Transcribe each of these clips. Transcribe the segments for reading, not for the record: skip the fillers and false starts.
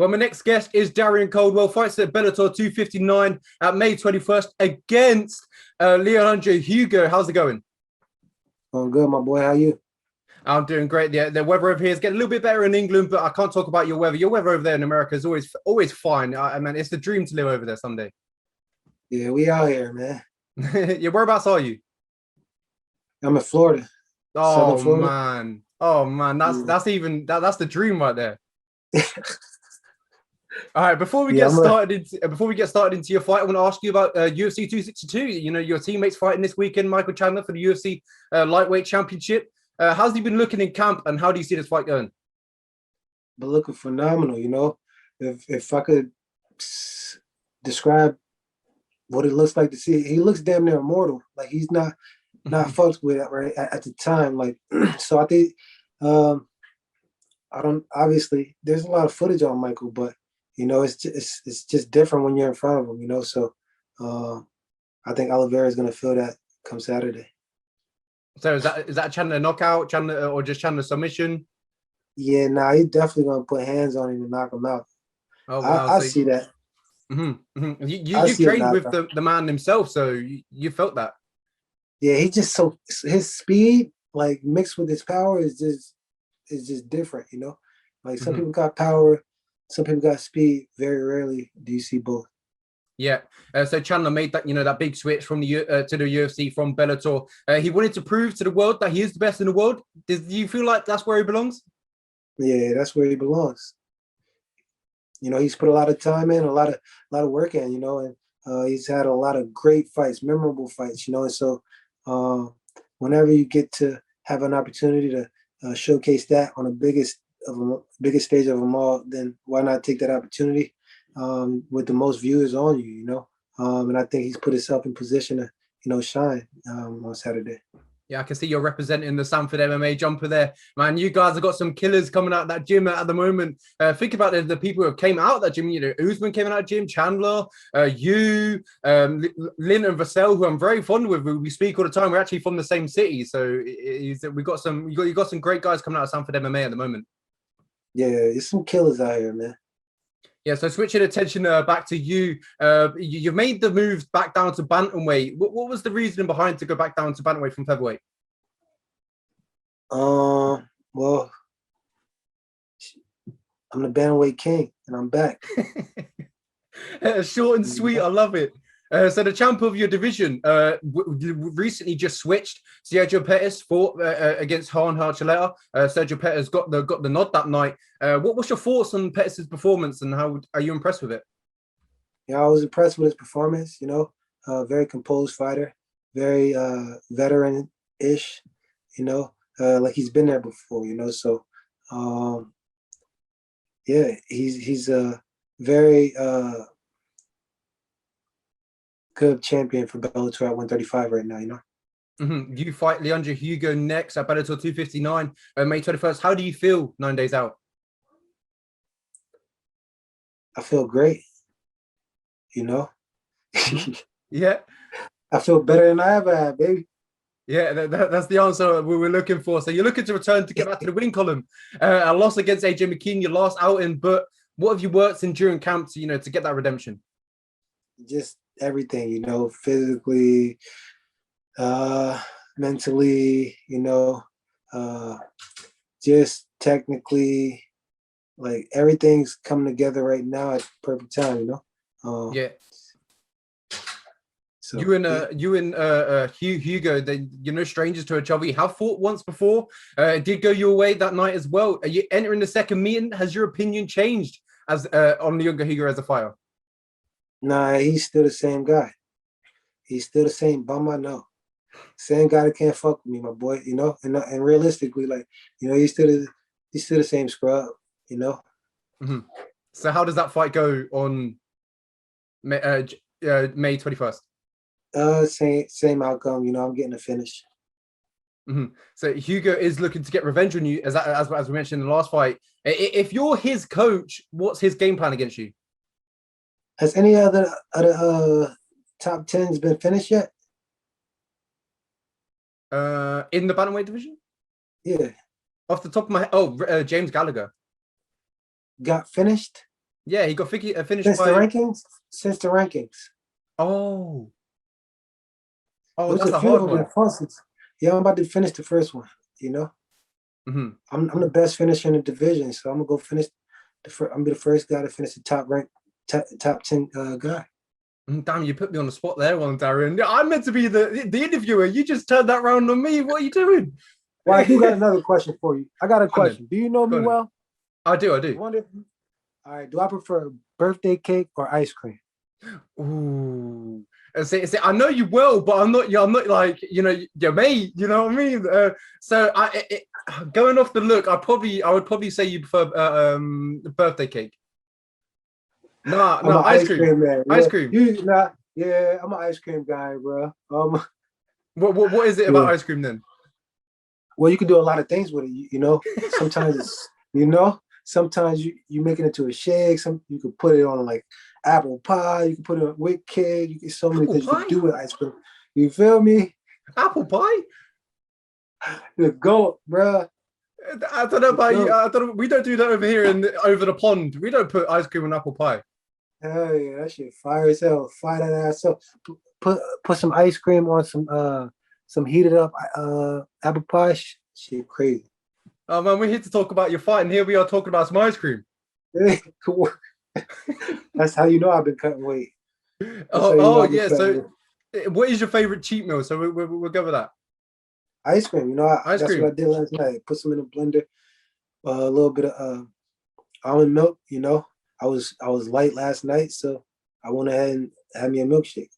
Well, my next guest is Darrion Caldwell, fights at Bellator 259 at May 21st against Leandro Higo. How's it going? Oh, good, my boy. How you? I'm doing great. The weather over here is getting a little bit better in England, but I can't talk about your weather. Your weather over there in America is always fine. I mean, it's the dream to live over there someday. Yeah, we out here, man. Yeah, whereabouts are you? I'm in Florida, Oh Southern Florida. man, oh man, that's the dream right there. All right, before we get started into your fight, I want to ask you about UFC 262. You know, your teammates fighting this weekend, Michael Chandler for the UFC lightweight championship. How's he been looking in camp, and how do you see this fight going? But looking phenomenal, you know. If I could describe what it looks like to see, he looks damn near immortal. Like he's not fucked with right at the time. Like so, I think I don't. Obviously, there's a lot of footage on Michael, but you know, it's just different when you're in front of him. You know, so I think Oliveira is going to feel that come Saturday. So is that Chandler knockout, Chandler, or just Chandler submission? Yeah, nah, he's definitely gonna put hands on him and knock him out. Oh wow, I see that. You trained with the man himself, so you felt that. Yeah, he just his speed, like mixed with his power, is just different. You know, like some people got power, some people got speed. Very rarely do you see both. Yeah, so Chandler made that big switch from the to the UFC from Bellator. He wanted to prove to the world that he is the best in the world. Do you feel like that's where he belongs? Yeah, that's where he belongs. You know, he's put a lot of time in, a lot of work in. You know, and he's had a lot of great fights, memorable fights. You know, and so whenever you get to have an opportunity to showcase that on the biggest stage of them all, then why not take that opportunity? With the most viewers on you, you know, and I think he's put himself in position to, shine on Saturday. Yeah, I can see you're representing the Sanford MMA jumper there, man. You guys have got some killers coming out of that gym at the moment. Think about the people who came out of that gym. You know, Usman came out of the gym, Chandler, Lynn and Vassell, who I'm very fond with. We speak all the time. We're actually from the same city, so you got some great guys coming out of Sanford MMA at the moment. Yeah, it's some killers out here, man. Yeah, so switching attention back to you, you've made the move back down to bantamweight. What was the reasoning behind to go back down to bantamweight from featherweight? Well, I'm the bantamweight king, and I'm back. Short and sweet, I love it. So the champ of your division recently just switched. Sergio Pettis fought against Han Harcheleta. Sergio Pettis got the nod that night. What was your thoughts on Pettis' performance, and how are you impressed with it? Yeah, I was impressed with his performance. You know, very composed fighter, very veteran-ish. You know, like he's been there before. You know, so yeah, he's a very good champion for Bellator at 135 right now, you know. You fight Leandro Higo next at Bellator 259 May 21st. How do you feel 9 days out? I feel great, you know. Yeah. I feel better than I ever had, baby. Yeah, that's the answer we were looking for. So you're looking to return to get back to the winning column. A loss against AJ McKean, your last outing, but what have you worked in during camp to get that redemption? Just everything, you know, physically, mentally, you know, just technically, like everything's coming together right now at the perfect time, you know. Yeah. So you and Hugo, you're no strangers to each other. You have fought once before. It did go your way that night as well. Are you entering the second meeting? Has your opinion changed as on Leandro Higo as a fighter? Nah, he's still the same guy. He's still the same bum I know. Same guy that can't fuck with me, my boy. You know, and realistically, like, you know, he's still the same scrub. You know. So how does that fight go on May 21st? Same outcome. You know, I'm getting a finish. So Hugo is looking to get revenge on you, as we mentioned in the last fight. If you're his coach, what's his game plan against you? Has any other top 10s been finished yet? In the bantamweight division? Yeah. Off the top of my head, James Gallagher got finished. Yeah, he got finished Since the by. rankings, since the rankings. Oh, It oh, was that's a a few of hard them one. in Fawcett's. Yeah, I'm about to finish the first one. You know, Hmm. I'm the best finisher in the division, so I'm gonna go finish the first. I'm gonna be the first guy to finish the top rank, top 10 guy. Damn, you put me on the spot there, one Darren. I'm meant to be the interviewer. You just turned that round on me. What are you doing? Well, I do got another question for you. I got a Go on then. question. Do you know Go me on then. well? I do. I I do. wonder. All right. Do I prefer birthday cake or ice cream? Ooh. See, I know you well, but I'm not. Yeah, I'm not like your mate. You know what I mean? So going off the look, I would probably say you prefer birthday cake. Nah, I'm no, an ice ice cream, cream man. ice Yeah, cream. you not. Yeah, I'm an ice cream guy, bro. What is it about Yeah. ice cream then? Well, you can do a lot of things with it. You know, sometimes it's sometimes you make it into a shake. Some you can put it on like apple pie. You can put it on with cake. You can so many Apple things you can pie? do with ice cream. You feel me? Apple pie? The goat, bro. I don't know The about you. goat. I don't. We don't do that over here in over the pond. We don't put ice cream on apple pie. Hell yeah, that shit fire as hell. Fire that ass up. Put some ice cream on some heated up apple pie. Shit crazy. Oh man, we're here to talk about your fight, and here we are talking about some ice cream. That's how you know I've been cutting weight. That's how Oh, you know oh I've been yeah. cutting So, weight. what is your favorite cheat meal? So we'll go with that. Ice cream, Ice that's what I cream. did last night. Put some in a blender, a little bit of almond milk. I was light last night, so I went ahead and had me a milkshake.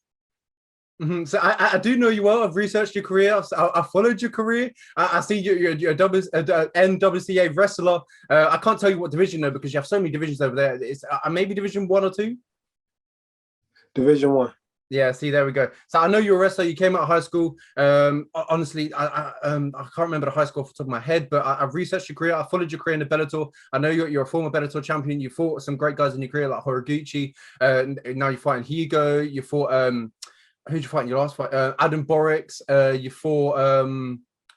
Mm-hmm. So I do know you well. I've researched your career. I followed your career. I see you're a NWCA wrestler. I can't tell you what division though because you have so many divisions over there. It's maybe Division 1 or 2. Division One. Yeah, see, there we go. So I know you're a wrestler. You came out of high school. Honestly, I can't remember the high school off the top of my head, but I've researched your career. I followed your career in the Bellator. I know you're a former Bellator champion. You fought some great guys in your career like Horiguchi. Now you're fighting Higo. You fought who'd you fight in your last fight? Adam Borix. You fought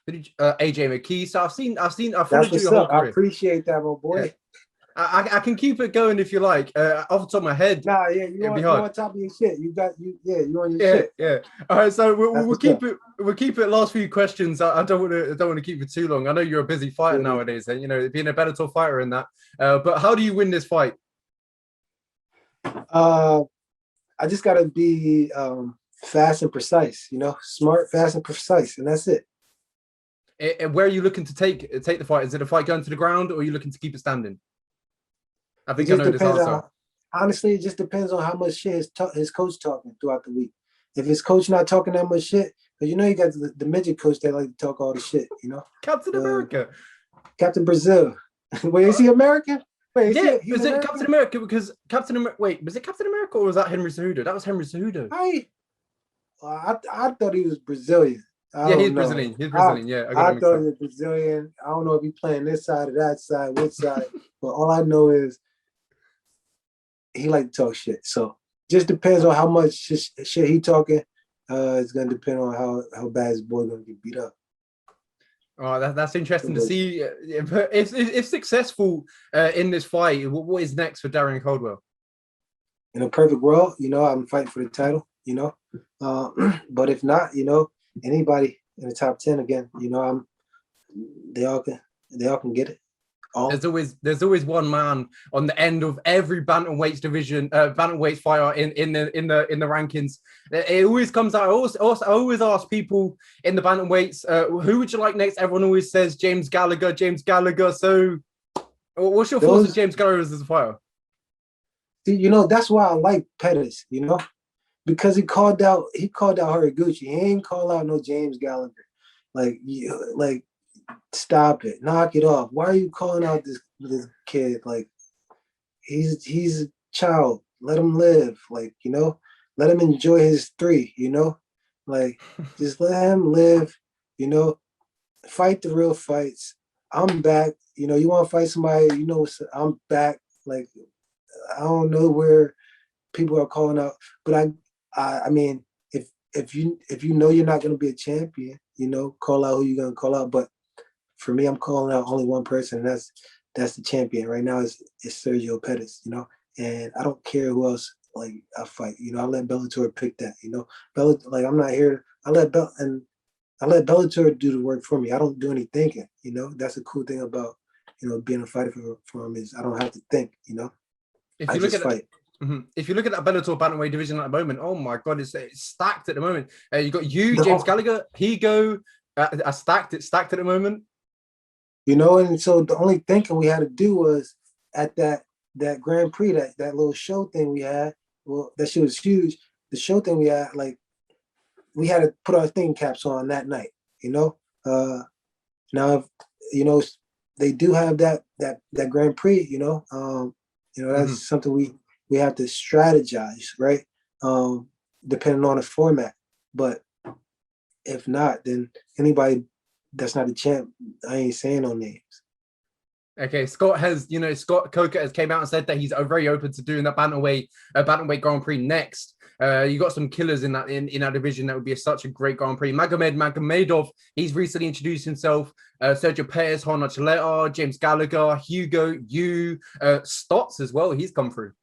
AJ McKee. So I've That's followed you what's your whole up. I career. appreciate that, my Yeah. boy. I can keep it going if you like. Off the top of my head, Nah, yeah, it'd be you hard. on top of your shit. Yeah, you on your Yeah, shit. yeah. All right, so That's we'll what's keep up. it. We'll keep it. Last few questions. I don't want to keep it too long. I know you're a busy fighter Yeah. nowadays, and being a Bellator fighter in that. But how do you win this fight? Uh, I just gotta be fast and precise. Smart, fast, and precise, and that's it. Where are you looking to take the fight? Is it a fight going to the ground, or are you looking to keep it standing? I It think I just know this depends answer. on honestly, it just depends on how much shit his coach talking throughout the week. If his coach not talking that much shit, because you got the midget coach that like to talk all the shit. Captain The America. Captain Brazil. Wait, is Uh, he American? Wait, yeah, he's was it Captain American? America? Because Captain America. Wait, was it Captain America or was that Henry Cejudo? That was Henry Cejudo. I thought he was Brazilian. I Yeah, he's don't know. Brazilian. He's I Brazilian. Yeah, I got I it mixed thought he up. was Brazilian. I don't know if he playing this side or that side, which side. But all I know is he like to talk shit. So just depends on how much shit he talking. It's gonna depend on how bad his boy gonna get beat up. Oh, that's interesting to see. If successful in this fight, what is next for Darrion Caldwell? In a perfect world, I'm fighting for the title. But if not, anybody in the top 10 again, they all can get it. All. There's always one man on the end of every bantamweights division, bantamweights fighter in the rankings. It always comes out. I always ask people in the bantamweights, who would you like next? Everyone always says James Gallagher. James Gallagher. So, what's your thoughts on Those, James Gallagher as a fighter? that's why I like Pettis. Because he called out Horiguchi. He ain't call out no James Gallagher. Like stop it, knock it off. Why are you calling out this kid? Like he's a child. Let him live. Let him enjoy his three. Like just let him live. Fight the real fights. I'm back. You want to fight somebody? I'm back. Like I don't know where people are calling out, but I mean, if you know you're not going to be a champion, call out who you're going to call out. But for me, I'm calling out only one person, and that's the champion right now is Sergio Pettis. and I don't care who else like I fight. You know, I let Bellator pick that. You know, like I'm not here. I let Bellator do the work for me. I don't do any thinking. You know, that's a cool thing about being a fighter for him is I don't have to think. You know, If I you look just at fight. If you look at that Bellator bantamweight division at the moment, oh my God, it's stacked at the moment. You got James Gallagher, Higo, it's stacked at the moment. You know, and so the only thinking we had to do was at that Grand Prix, that little show thing we had. Well, that shit was huge. The show thing we had, like, we had to put our thinking caps on that night. You know, now if they do have that Grand Prix. That's something we have to strategize, right? Depending on the format. But if not, then anybody that's not a champ, I ain't saying no names. Okay, Scott Coker has came out and said that he's very open to doing that bantamweight Grand Prix next. You got some killers in that division. That would be such a great Grand Prix. Magomedov, he's recently introduced himself. Sergio Pettis, Hona Chaleta, James Gallagher, Hugo, Stotts as well. He's come through.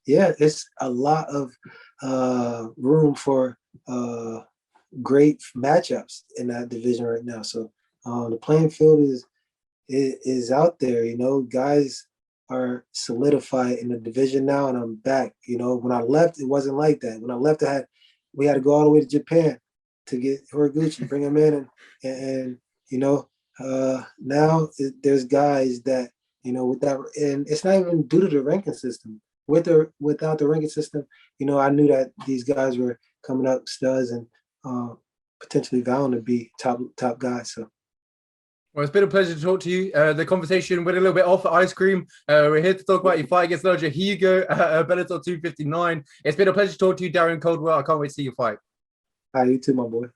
Yeah, it's a lot of room for great matchups in that division right now. So the playing field is out there. You know, guys are solidified in the division now, and I'm back. You know, when I left, it wasn't like that. When I left, we had to go all the way to Japan to get Horiguchi, bring him in, and now there's guys that with that, and it's not even due to the ranking system. Without the ranking system, I knew that these guys were coming up studs and potentially vowing to be top guys. So. Well, it's been a pleasure to talk to you. The conversation went a little bit off at ice cream. We're here to talk about your fight against Leandro Higo, Bellator 259. It's been a pleasure to talk to you, Darrion Caldwell. I can't wait to see your fight. Hi, you too, my boy.